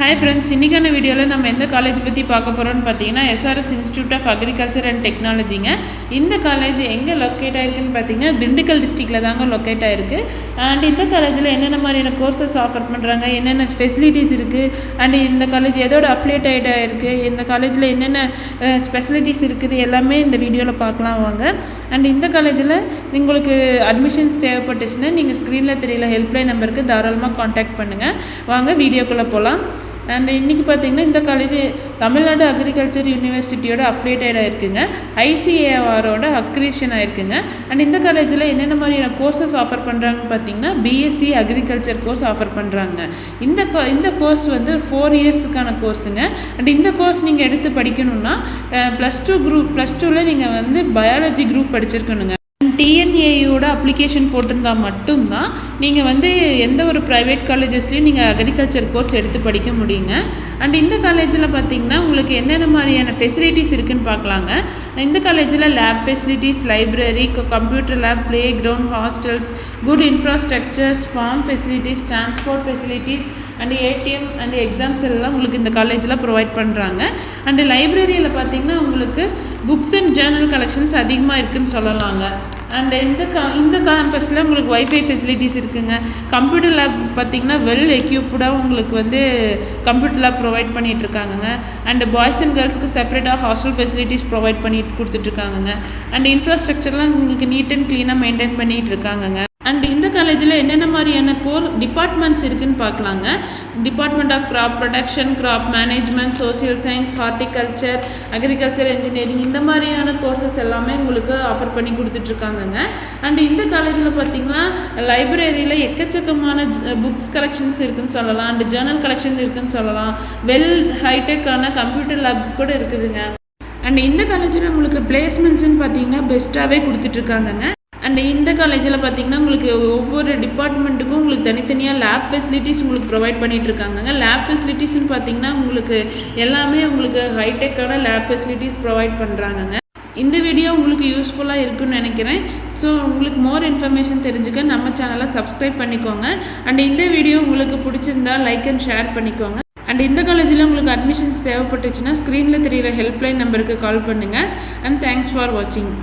Hi friends, இன்றைக்கான வீடியோவில் நம்ம எந்த காலேஜ் பற்றி பார்க்க போகிறோம்னு பார்த்தீங்கன்னா SRS institute of agriculture and டெக்னாலஜிங்க. இந்த காலேஜ் எங்கே லொக்கேட் ஆகிருக்குன்னு பார்த்தீங்கன்னா திண்டுக்கல் டிஸ்ட்ரிக்டில் தாங்க லொக்கேட் ஆகிருக்கு. அண்ட் இந்த காலேஜில் என்னென்ன மாதிரியான கோர்சஸ் ஆஃபர் பண்ணுறாங்க, என்னென்ன ஃபெசிலிட்டிஸ் இருக்குது, அண்ட் இந்த காலேஜ் எதோட அஃபிலியேட் ஆகிருக்கு, இந்த காலேஜில் என்னென்ன ஸ்பெசிலிட்டிஸ் இருக்குது எல்லாமே இந்த வீடியோவில் பார்க்கலாம் வாங்க. அண்ட் இந்த காலேஜில் உங்களுக்கு அட்மிஷன்ஸ் தேவைப்பட்டுச்சுன்னா நீங்கள் ஸ்க்ரீனில் தெரியல ஹெல்ப்லைன் நம்பருக்கு தாராளமாக காண்டாக்ட் பண்ணுங்கள். வாங்க வீடியோக்குள்ளே போகலாம். அண்ட் இன்றைக்கி பார்த்திங்கன்னா இந்த காலேஜ் தமிழ்நாடு அக்ரிகல்ச்சர் யூனிவர்சிட்டியோட அஃபிலியேட்டட் ஆகிருக்குங்க, ஐசிஏஆரோட அக்ரிஷன் ஆகிருக்குங்க. அண்ட் இந்த காலேஜில் என்னென்ன மாதிரியான கோர்சஸ் ஆஃபர் பண்ணுறாங்கன்னு பார்த்தீங்கன்னா பிஎஸ்சி அக்ரிகல்ச்சர் கோர்ஸ் ஆஃபர் பண்ணுறாங்க. இந்த கோர்ஸ் வந்து 4 இயர்ஸுக்கான கோர்ஸுங்க. அண்ட் இந்த கோர்ஸ் நீங்கள் எடுத்து படிக்கணுன்னா ப்ளஸ் டூவில் நீங்கள் வந்து பயாலஜி குரூப் படிச்சிருக்கணுங்க. டிஎன்ஏயோட அப்ளிகேஷன் போட்டிருந்தால் மட்டும்தான் நீங்கள் வந்து எந்த ஒரு ப்ரைவேட் காலேஜஸ்லேயும் நீங்கள் அக்ரிகல்ச்சர் கோர்ஸ் எடுத்து படிக்க முடியுங்க. அண்ட் இந்த காலேஜில் பார்த்திங்கன்னா உங்களுக்கு என்னென்ன மாதிரியான ஃபெசிலிட்டிஸ் இருக்குதுன்னு பார்க்கலாங்க. இந்த காலேஜில் lab facilities, library, computer lab, play ground, hostels, good infrastructures, farm facilities, transport facilities and ATM and exams எல்லாம் உங்களுக்கு இந்த காலேஜில் ப்ரொவைட் பண்ணுறாங்க. அண்டு லைப்ரரியில் பார்த்திங்கன்னா உங்களுக்கு புக்ஸ் அண்ட் ஜேர்னல் கலெக்ஷன்ஸ் அதிகமாக இருக்குதுன்னு சொல்லலாங்க. அண்ட் இந்த கேம்பஸில் உங்களுக்கு ஒய்ஃபை ஃபெசிலிட்டிஸ் இருக்குதுங்க. கம்ப்யூட்டர் லேப் பார்த்திங்கன்னா வெல் எக்யூப்டாக உங்களுக்கு வந்து கம்ப்யூட்டர் லேப் ப்ரொவைட் பண்ணிகிட்ருக்காங்கங்க. அண்ட் பாய்ஸ் அண்ட் கேர்ள்ஸ்க்கு செப்பரேட்டாக ஹாஸ்டல் ஃபெசிலிட்டிஸ் ப்ரொவைட் பண்ணி கொடுத்துட்ருக்காங்கங்க. அண்ட் இன்ஃப்ராஸ்ட்ரக்சர்லாம் உங்களுக்கு நீட் அண்ட் க்ளீனாக மெயின்டைன் பண்ணிகிட்டு இருக்காங்கங்க. அண்ட் இந்த காலேஜில் என்னென்ன மாதிரியான டிபார்ட்மெண்ட்ஸ் இருக்குதுன்னு பார்க்கலாங்க. Department of crop production, crop management, social science, horticulture, agriculture engineering, இந்த மாதிரியான கோர்சஸ் எல்லாமே உங்களுக்கு ஆஃபர் பண்ணி கொடுத்துட்ருக்காங்கங்க. அண்ட் இந்த காலேஜில் பார்த்திங்கன்னா லைப்ரரியில் எக்கச்சக்கமான புக்ஸ் கலெக்ஷன்ஸ் இருக்குதுன்னு சொல்லலாம். அண்ட் ஜேர்னல் கலெக்ஷன் இருக்குதுன்னு சொல்லலாம். வெல் ஹைடெக்கான கம்ப்யூட்டர் லேப் கூட இருக்குதுங்க. அண்ட் இந்த காலேஜில் உங்களுக்கு பிளேஸ்மெண்ட்ஸ்ன்னு பார்த்திங்கன்னா பெஸ்ட்டாகவே கொடுத்துட்ருக்காங்கங்க. அண்ட் இந்த காலேஜில் பார்த்திங்கன்னா உங்களுக்கு ஒவ்வொரு டிபார்ட்மெண்ட்டுக்கும் உங்களுக்கு தனித்தனியாக லேப் ஃபெசிலிட்டிஸ் உங்களுக்கு ப்ரொவைட் பண்ணிகிட்ருக்காங்கங்க. லேப் ஃபெசிலிட்டிஸ்ன்னு பார்த்திங்கன்னா உங்களுக்கு எல்லாமே உங்களுக்கு ஹைடெக்கான லேப் ஃபெசிலிட்டிஸ் ப்ரொவைட் பண்ணுறாங்கங்க. இந்த வீடியோ உங்களுக்கு யூஸ்ஃபுல்லாக இருக்குன்னு நினைக்கிறேன். ஸோ உங்களுக்கு மோர் இன்ஃபர்மேஷன் தெரிஞ்சுக்க நம்ம சேனலை சப்ஸ்கிரைப் பண்ணிக்கோங்க. அண்ட் இந்த வீடியோ உங்களுக்கு பிடிச்சிருந்தா லைக் அண்ட் ஷேர் பண்ணிக்கோங்க. அண்ட் இந்த காலேஜில் உங்களுக்கு அட்மிஷன்ஸ் தேவைப்பட்டுச்சுன்னா ஸ்க்ரீனில் தெரிகிற ஹெல்ப்லைன் நம்பருக்கு கால் பண்ணுங்கள். அண்ட் தேங்க்ஸ் ஃபார் வாட்சிங்.